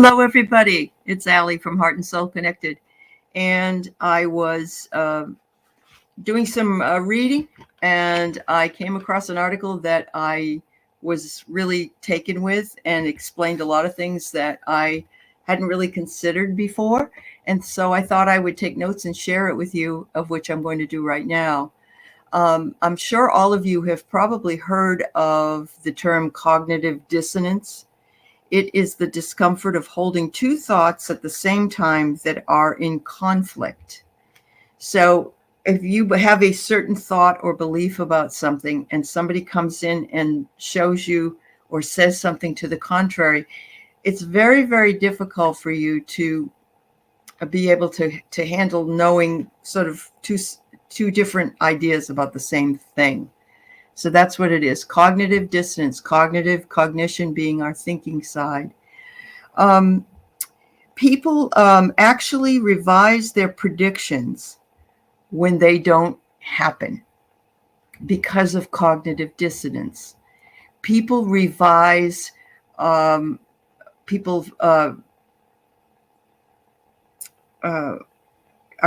Hello, everybody. It's Allie from Heart and Soul Connected. And I was doing some reading, and I came across an article that I was really taken with and explained a lot of things that I hadn't really considered before. And so I thought I would take notes and share it with you, of which I'm going to do right now. I'm sure all of you have probably heard of the term cognitive dissonance. It is the discomfort of holding two thoughts at the same time that are in conflict. So if you have a certain thought or belief about something and somebody comes in and shows you or says something to the contrary, it's very, very difficult for you to be able to handle knowing sort of two different ideas about the same thing. So that's what it is. Cognitive dissonance, cognition being our thinking side. People actually revise their predictions when they don't happen because of cognitive dissonance. People revise, people are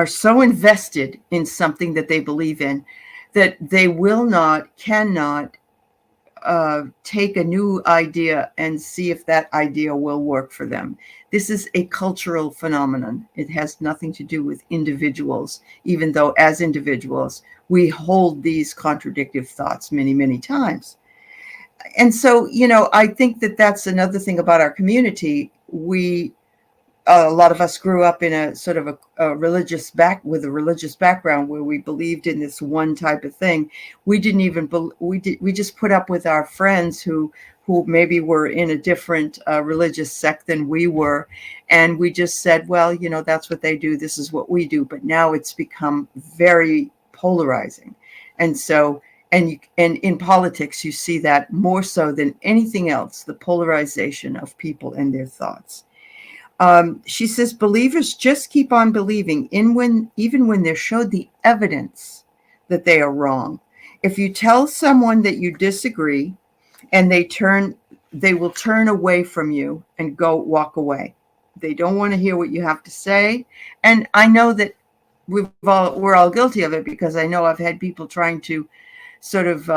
so invested in something that they believe in that they cannot take a new idea and see if that idea will work for them. This is a cultural phenomenon. It has nothing to do with individuals, even though as individuals, we hold these contradictive thoughts many, many times. And so, I think that that's another thing about our community. A lot of us grew up in a sort of a religious background where we believed in this one type of thing. We didn't even we just put up with our friends who maybe were in a different religious sect than we were, and we just said, well, that's what they do. This is what we do. But now it's become very polarizing, and so and in politics you see that more so than anything else, the polarization of people and their thoughts. She says believers just keep on believing even when they're showed the evidence that they are wrong. If you tell someone that you disagree and they will turn away from you and walk away. They don't want to hear what you have to say. And I know that we're all guilty of it, because I know I've had people trying to sort of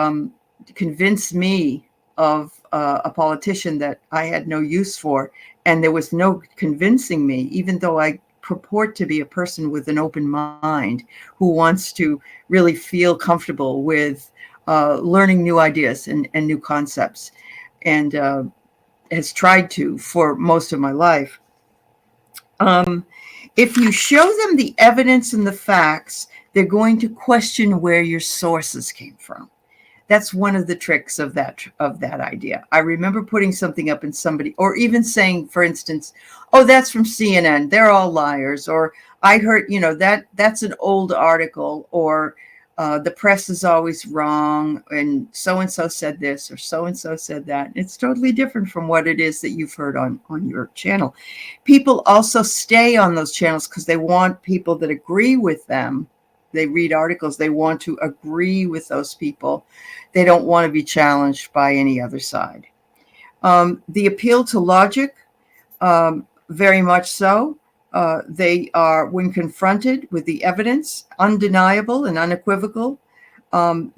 convince me of a politician that I had no use for. And there was no convincing me, even though I purport to be a person with an open mind who wants to really feel comfortable with learning new ideas and new concepts, and has tried to for most of my life. If you show them the evidence and the facts, they're going to question where your sources came from. That's one of the tricks of that idea. I remember putting something up and somebody, or even saying, for instance, oh, that's from CNN. They're all liars. Or I heard, that's an old article, or the press is always wrong, and so-and-so said this, or so-and-so said that. It's totally different from what it is that you've heard on your channel. People also stay on those channels because they want people that agree with them. They read articles. They want to agree with those people. They don't want to be challenged by any other side. The appeal to logic, very much so. They are, when confronted with the evidence, undeniable and unequivocal,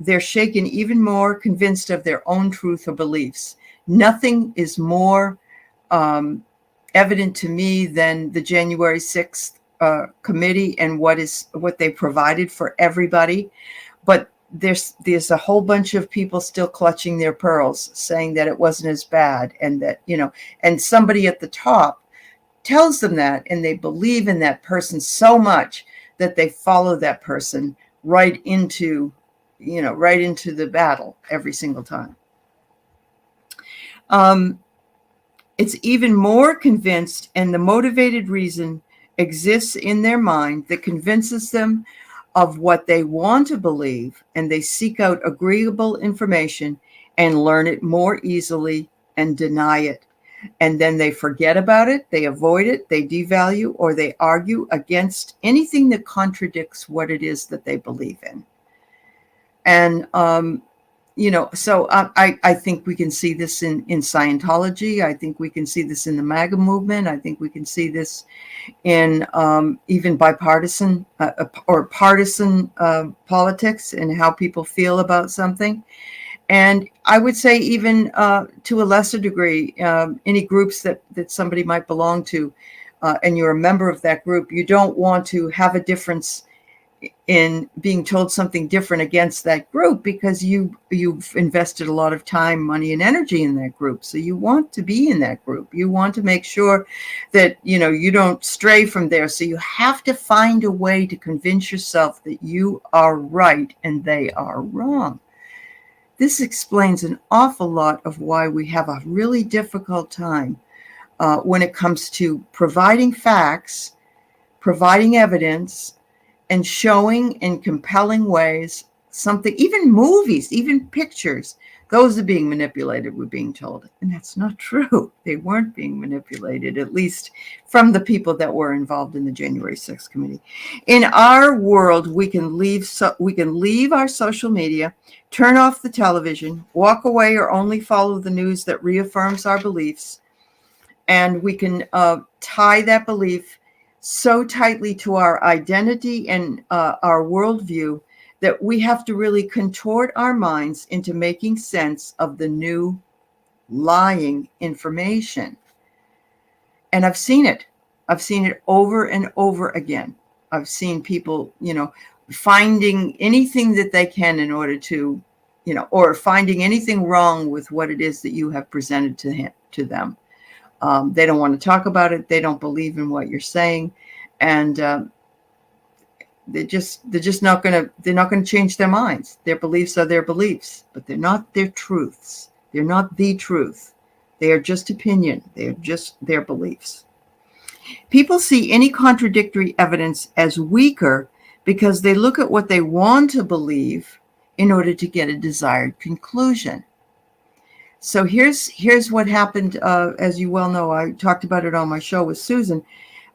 they're shaken even more convinced of their own truth or beliefs. Nothing is more evident to me than the January 6th committee and what they provided for everybody. But there's a whole bunch of people still clutching their pearls, saying that it wasn't as bad, and that, and somebody at the top tells them that, and they believe in that person so much that they follow that person right into the battle every single time. It's even more convinced, and the motivated reason exists in their mind that convinces them of what they want to believe, and they seek out agreeable information and learn it more easily and deny it. And then they forget about it, they avoid it, they devalue, or they argue against anything that contradicts what it is that they believe in. And So I think we can see this in Scientology. I think we can see this in the MAGA movement. I think we can see this in even bipartisan or partisan politics and how people feel about something. And I would say even to a lesser degree, any groups that somebody might belong to, and you're a member of that group, you don't want to have a difference in being told something different against that group, because you've invested a lot of time, money, and energy in that group. So you want to be in that group. You want to make sure that you don't stray from there. So you have to find a way to convince yourself that you are right and they are wrong. This explains an awful lot of why we have a really difficult time when it comes to providing facts, providing evidence, and showing in compelling ways something. Even movies, even pictures, those are being manipulated, we're being told. And that's not true. They weren't being manipulated, at least from the people that were involved in the January 6th committee. In our world, we can leave our social media, turn off the television, walk away, or only follow the news that reaffirms our beliefs. And we can tie that belief so tightly to our identity and our worldview that we have to really contort our minds into making sense of the new lying information. And I've seen it. I've seen it over and over again. I've seen people, finding anything that they can in order to, or finding anything wrong with what it is that you have presented to them. They don't want to talk about it. They don't believe in what you're saying, and they're not going to change their minds. Their beliefs are their beliefs, but they're not their truths. They're not the truth. They are just opinion. They are just their beliefs. People see any contradictory evidence as weaker because they look at what they want to believe in order to get a desired conclusion. So here's what happened. As you well know, I talked about it on my show with Susan,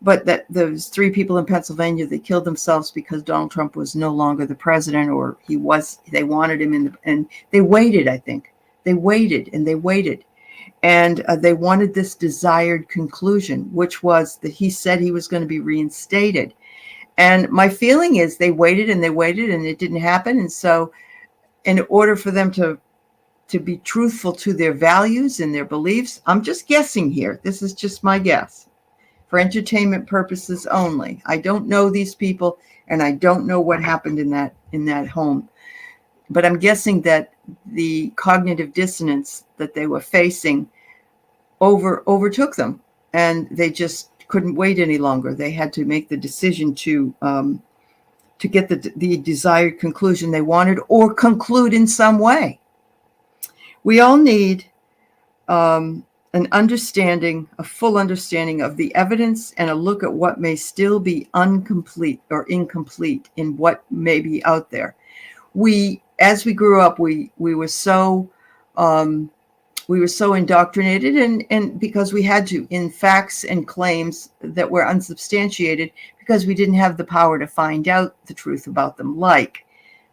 but that those 3 people in Pennsylvania that killed themselves because Donald Trump was no longer the president, or they wanted him and they waited. I think they waited and they waited, and they wanted this desired conclusion, which was that he said he was going to be reinstated. And my feeling is they waited and they waited and it didn't happen. And so, in order for them to be truthful to their values and their beliefs. I'm just guessing here. This is just my guess for entertainment purposes only. I don't know these people, and I don't know what happened in that home. But I'm guessing that the cognitive dissonance that they were facing overtook them, and they just couldn't wait any longer. They had to make the decision to get the desired conclusion they wanted, or conclude in some way. We all need a full understanding of the evidence, and a look at what may still be incomplete in what may be out there. As we grew up, we were so indoctrinated, and because we had to, in facts and claims that were unsubstantiated, because we didn't have the power to find out the truth about them, like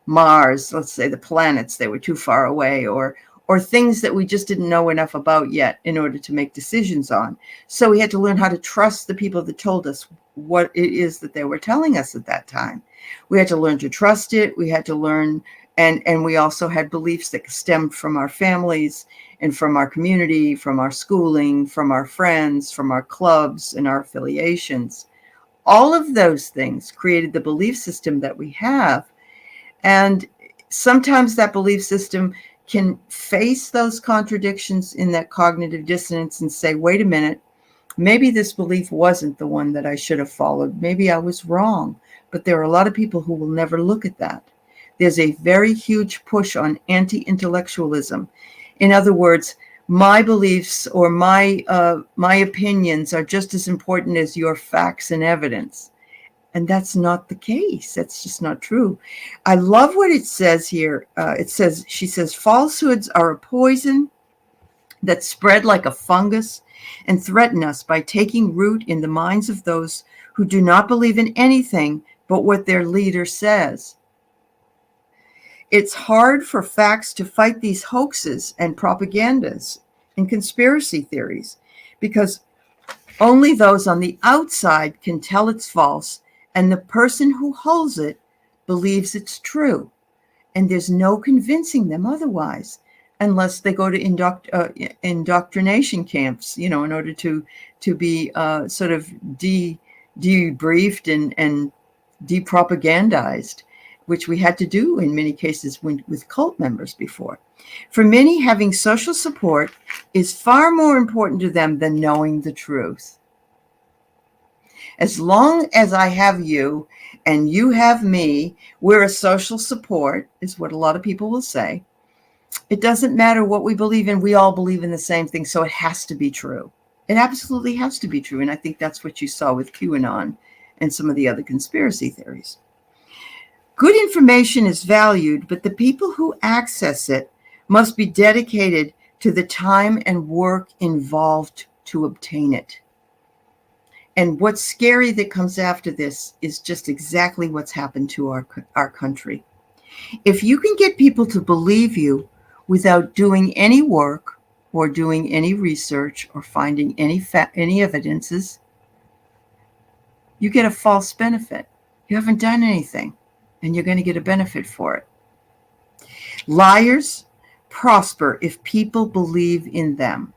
Mars, let's say the planets, they were too far away, or things that we just didn't know enough about yet in order to make decisions on. So we had to learn how to trust the people that told us what it is that they were telling us at that time. We had to learn to trust it. We had to learn, and we also had beliefs that stemmed from our families and from our community, from our schooling, from our friends, from our clubs and our affiliations. All of those things created the belief system that we have. And sometimes that belief system can face those contradictions in that cognitive dissonance and say, wait a minute, maybe this belief wasn't the one that I should have followed. Maybe I was wrong. But there are a lot of people who will never look at that. There's a very huge push on anti-intellectualism. In other words, my beliefs or my opinions are just as important as your facts and evidence. And that's not the case. That's just not true. I love what it says here. She says, falsehoods are a poison that spread like a fungus and threaten us by taking root in the minds of those who do not believe in anything but what their leader says. It's hard for facts to fight these hoaxes and propagandas and conspiracy theories because only those on the outside can tell it's false, and the person who holds it believes it's true. And there's no convincing them otherwise, unless they go to indoctrination camps, in order to be sort of debriefed and depropagandized, which we had to do in many cases with cult members before. For many, having social support is far more important to them than knowing the truth. As long as I have you and you have me, we're a social support, is what a lot of people will say. It doesn't matter what we believe in. We all believe in the same thing, so it has to be true. It absolutely has to be true. And I think that's what you saw with QAnon and some of the other conspiracy theories. Good information is valued, but the people who access it must be dedicated to the time and work involved to obtain it. And what's scary that comes after this is just exactly what's happened to our country. If you can get people to believe you without doing any work or doing any research or finding any evidences, you get a false benefit. You haven't done anything, and you're going to get a benefit for it. Liars prosper if people believe in them.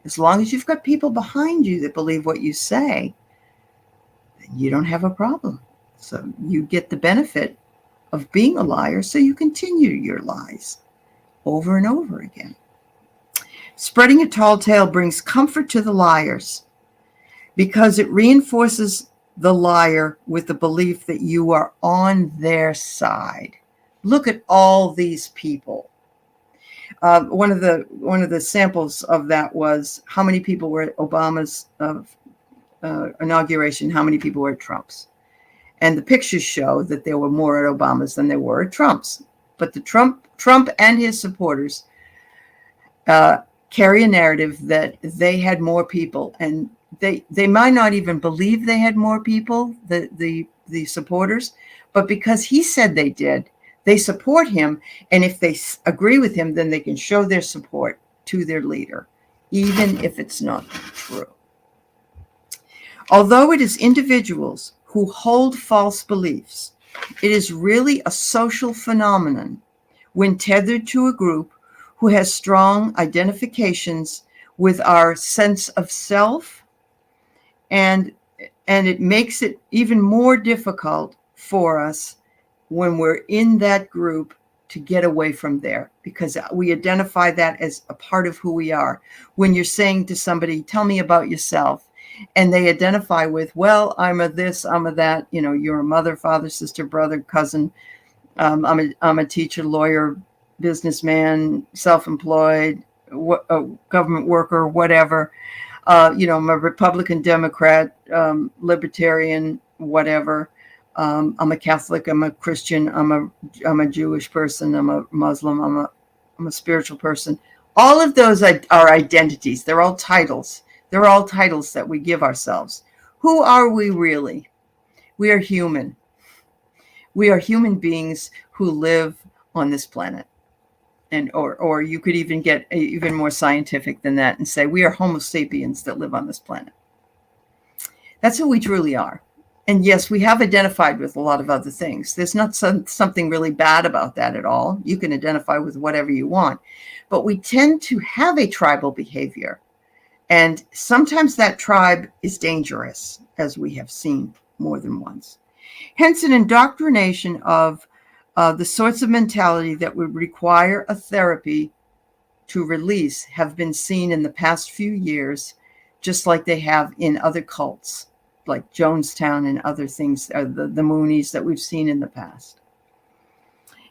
As long as you've got people behind you that believe what you say, then you don't have a problem. So you get the benefit of being a liar, so you continue your lies over and over again. Spreading a tall tale brings comfort to the liars because it reinforces the liar with the belief that you are on their side. Look at all these people. One of the samples of that was how many people were at Obama's inauguration, how many people were at Trump's. And the pictures show that there were more at Obama's than there were at Trump's. But the Trump and his supporters carry a narrative that they had more people, and they might not even believe they had more people, the supporters, but because he said they did, they support him, and if they agree with him, then they can show their support to their leader, even if it's not true. Although it is individuals who hold false beliefs, it is really a social phenomenon when tethered to a group who has strong identifications with our sense of self, and it makes it even more difficult for us when we're in that group to get away from there, because we identify that as a part of who we are. When you're saying to somebody, tell me about yourself, and they identify with, well, I'm a this, I'm a that, you're a mother, father, sister, brother, cousin, I'm a teacher, lawyer, businessman, self-employed, government worker, whatever. I'm a Republican, Democrat, libertarian, whatever. I'm a Catholic, I'm a Christian, I'm a Jewish person, I'm a Muslim, I'm a spiritual person. All of those are identities. They're all titles. They're all titles that we give ourselves. Who are we really? We are human. We are human beings who live on this planet. And or you could even get even more scientific than that and say we are Homo sapiens that live on this planet. That's who we truly are. And yes, we have identified with a lot of other things. There's not something really bad about that at all. You can identify with whatever you want. But we tend to have a tribal behavior. And sometimes that tribe is dangerous, as we have seen more than once. Hence, an indoctrination of the sorts of mentality that would require a therapy to release have been seen in the past few years, just like they have in other cults, like Jonestown and other things, the Moonies that we've seen in the past.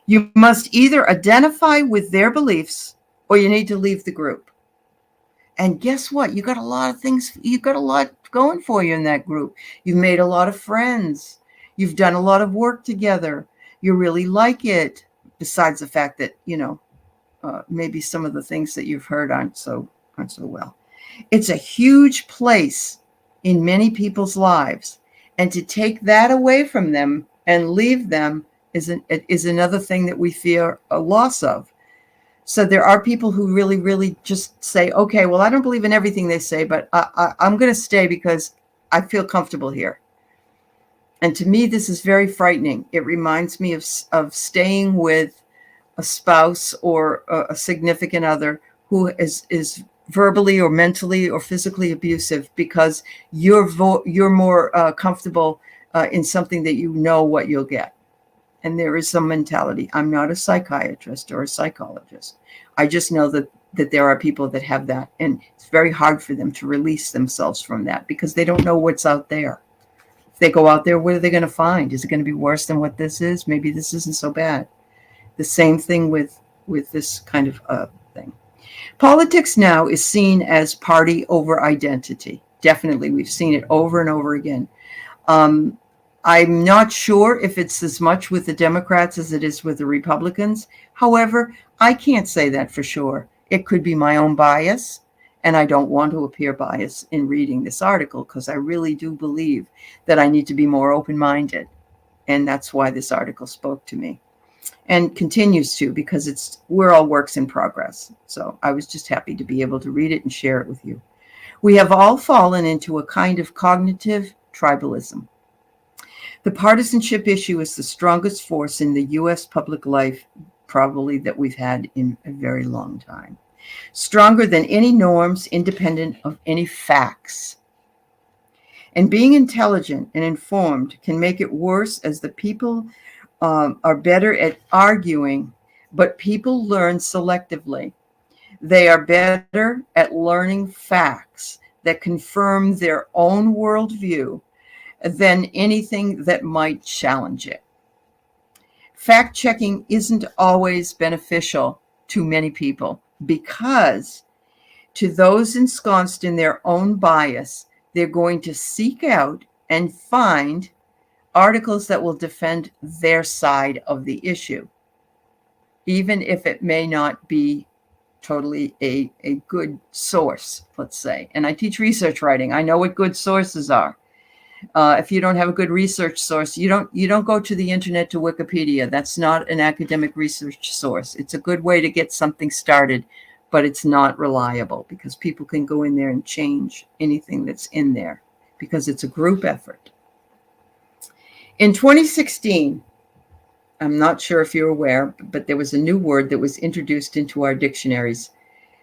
You must either identify with their beliefs or you need to leave the group. And guess what? You got a lot of things, you've got a lot going for you in that group. You've made a lot of friends. You've done a lot of work together. You really like it, besides the fact that, maybe some of the things that you've heard aren't so well. It's a huge place in many people's lives. And to take that away from them and leave them is another thing that we fear a loss of. So there are people who really, really just say, okay, well, I don't believe in everything they say, but I'm going to stay because I feel comfortable here. And to me, this is very frightening. It reminds me of staying with a spouse or a significant other who is verbally or mentally or physically abusive because you're more comfortable in something that you know what you'll get. And there is some mentality. I'm not a psychiatrist or a psychologist. I just know that there are people that have that, and it's very hard for them to release themselves from that because they don't know what's out there. If they go out there, what are they going to find? Is it going to be worse than what this is? Maybe this isn't so bad. The same thing with this kind of thing. Politics now is seen as party over identity. Definitely, we've seen it over and over again. I'm not sure if it's as much with the Democrats as it is with the Republicans. However, I can't say that for sure. It could be my own bias, and I don't want to appear biased in reading this article because I really do believe that I need to be more open-minded. And that's why this article spoke to me and continues to, because we're all works in progress. So I was just happy to be able to read it and share it with you. We have all fallen into a kind of cognitive tribalism. The partisanship issue is the strongest force in the U.S. public life, probably that we've had in a very long time. Stronger than any norms, independent of any facts. And being intelligent and informed can make it worse, as the people are better at arguing, but people learn selectively. They are better at learning facts that confirm their own worldview than anything that might challenge it. Fact-checking isn't always beneficial to many people because to those ensconced in their own bias, they're going to seek out and find articles that will defend their side of the issue, even if it may not be totally a good source, let's say. And I teach research writing. I know what good sources are. If you don't have a good research source, you don't go to the internet, to Wikipedia. That's not an academic research source. It's a good way to get something started, but it's not reliable because people can go in there and change anything that's in there because it's a group effort. In 2016, I'm not sure if you're aware, but there was a new word that was introduced into our dictionaries,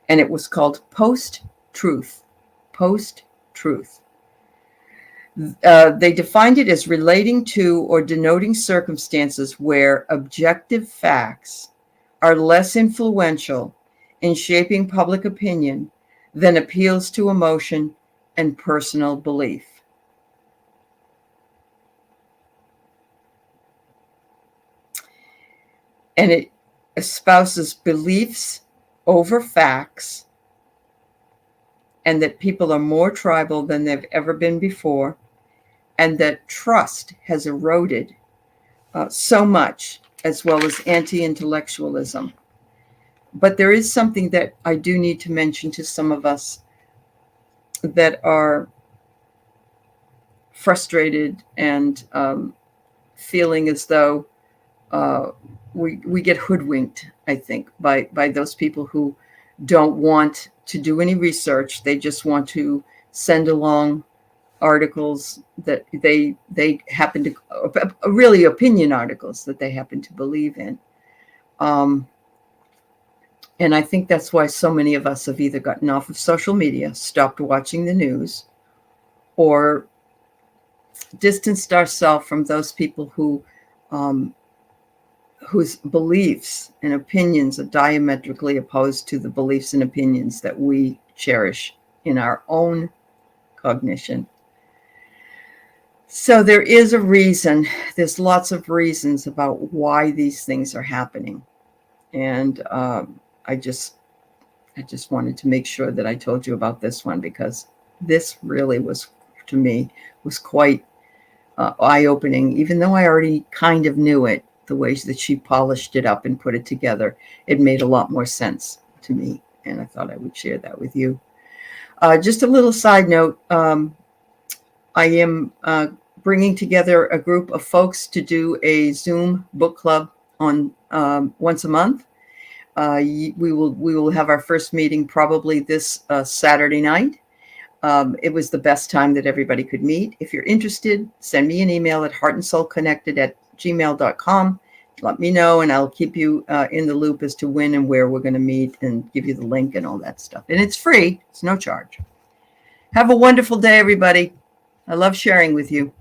and it was called post-truth. Post-truth. They defined it as relating to or denoting circumstances where objective facts are less influential in shaping public opinion than appeals to emotion and personal belief. And it espouses beliefs over facts, and that people are more tribal than they've ever been before, and that trust has eroded so much, as well as anti-intellectualism. But there is something that I do need to mention to some of us that are frustrated and feeling as though we get hoodwinked, I think, by those people who don't want to do any research. They just want to send along articles that they happen to, really opinion articles that they happen to believe in. And I think that's why so many of us have either gotten off of social media, stopped watching the news, or distanced ourselves from those people whose beliefs and opinions are diametrically opposed to the beliefs and opinions that we cherish in our own cognition. So there is a reason, there's lots of reasons about why these things are happening. And I just wanted to make sure that I told you about this one, because this really was, to me, was quite eye-opening. Even though I already kind of knew it, the ways that she polished it up and put it together, it made a lot more sense to me. And I thought I would share that with you. Just a little side note. I am bringing together a group of folks to do a Zoom book club on once a month. We will have our first meeting probably this Saturday night. It was the best time that everybody could meet. If you're interested, send me an email at heartandsoulconnected@gmail.com. Let me know, and I'll keep you in the loop as to when and where we're going to meet and give you the link and all that stuff. And it's free. It's no charge. Have a wonderful day, everybody. I love sharing with you.